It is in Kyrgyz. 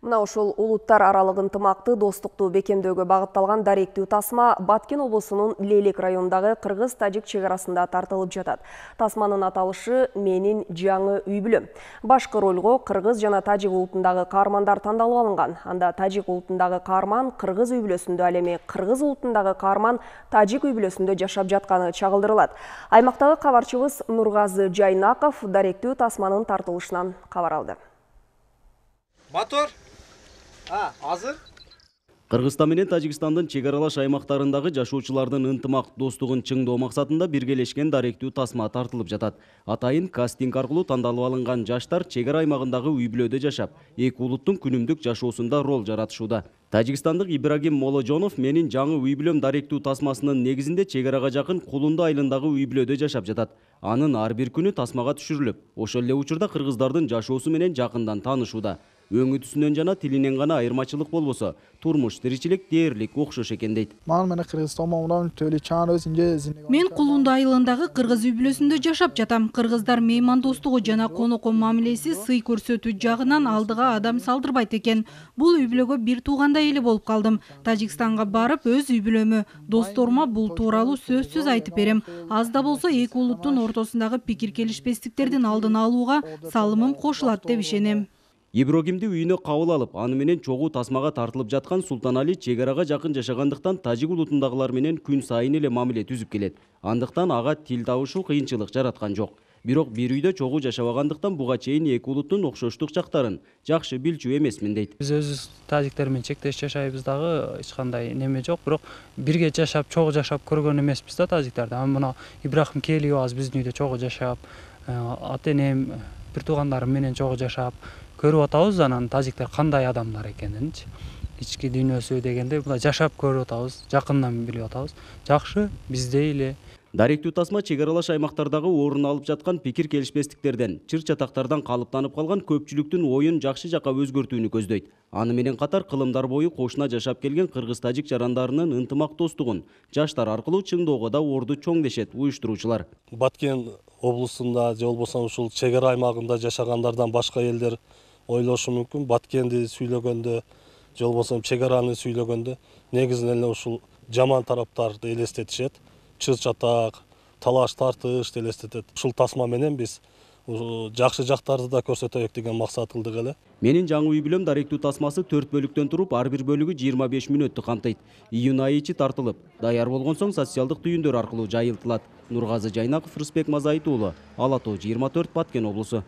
Мына ушул улуттар аралык ынтымакты достукту бекемдөөгө багытталган даректүү тасма Баткен облусунун Лелек районундагы кыргыз-тажик чек-арасында тартылып жатат. Тасманын аталышы «Менин жаңы үй бүлөм». Башкы ролго кыргыз жана тажик улутундагы каармандар тандалып алынган. Анда тажик улутундагы каарман кыргыз үй бүлөсүндө, ал эми кыргыз улутундагы каарман тажик үй бүлөсүндө жашап жатканы чагылдырылат. Аймактагы кабарчыбыз Нургазы Жайнаков даректүү тасманын тартылышынан кабар алды. Мотор. Азыр. Кыргызстан менен Тажикстандын чек аралаш аймактарындагы жашоочулардын ынтымак достугун чыңдоо максатында биргелешкен даректүү тасма тартылып жатат. Атайын кастинг аркылуу тандалып алынган жаштар чек ара аймагындагы үй бүлөдө жашап, эки улуттун күнүмдүк жашоосунда рол жаратышууда. Тажикстандык Ибрагим Моложонов «Менин жаңы үй бүлөм» даректүү тасмасынын негизинде чек арага жакын Кулунду айылындагы үй бүлөдө жашап жатат. Анын ар бир күнү тасмага түшүрүлүп, ошол эле учурда кыргыздардын жашоосу менен жакындан таанышууда. Өңү түсүнөн жана тилинен гана айырмачылык болбосо, турмуш тиричилик дээрлик окшош экен дейт. Мен Кулунду айылындагы кыргыз үй бүлөсүндө жашап жатам. Кыргыздар меймандостугу жана конокко мамилеси, сый көрсөтүү жагынан алдыга адам салдырбайт экен. Бул үй бүлөгө бир туугандай эле болуп калдым. Тажикстанга барып, өз үй бүлөмө, досторума бул тууралуу сөзсүз айтып берем. Аз да болсо эки улуттун ортосундагы пикир келишпестиктердин алдын алууга салымым кошулат деп ишенем. Ибрагимди үйүнө кабыл алып, аны менен чогуу тасмага тартылып жаткан Султанали чек арага жакын жашагандыктан тажик улутундагылар менен күн сайын эле мамиле түзүп келет. Андыктан ага тил табышуу кыйынчылык жараткан жок. Бирок бир үйдө чогуу жашабагандыктан буга чейин эки улуттун окшоштук жактарын жакшы билчү эмесмин дейт. Биз өзүбүз тажиктер менен чектеш жашайбыз дагы, эч кандай неме жок, бирок бирге жашап, чогуу жашап көргөн эмеспиз да тажиктерди. Мына Ибрахим келип азыр биздин үйдө чогуу жашап, ата энем, бир туугандарым менен чогуу жашап көрүп атабыз, анан тажиктер кандай адамдар экенинчи. Ички дүйнөсү дегенде мына жашап көрүп атабыз, жакындан билип атабыз. Жакшы, биздей эле. Даректүү тасма чек аралаш аймактардагы орун алып жаткан пикир келишпестиктерден, чыр-чатактардан калыптанып калган көпчүлүктүн оюн жакшы жакка өзгөртүүнү көздөйт. Аны менен катар кылымдар бою кошуна жашап келген кыргыз-тажик жарандарынын ынтымак достугун жаштар аркылуу чыңдоого да орду чоң дешет уюштуруучулар. Баткен облусунда же болбосо ушул чек ара аймагында жашагандардан башка элдер ойлошу мүмкүн. Баткенди сүйлөгөндө, же болбосо чек араны сүйлөгөндө негизинен эле ушул жаман тараптарды элестетишет. Чыр-чатак, талаш тартыш элестетет. Ушул тасма менен биз жакшы жактарды да көрсөтөйүк деген максат кылдык эле. Менин жаңы үй бүлөм даректүү тасмасы 4 бөлүктөн туруп, ар бир бөлүгү 25 мүнөттү камтыйт. Июнь айы ичи тартылып, даяр болгон соң социалдык түйүндөр аркылуу жайылтылат. Нургазы Жайнаков, Рысбек Мазайыт уулу, Ала Тоо 24, Баткен облусу.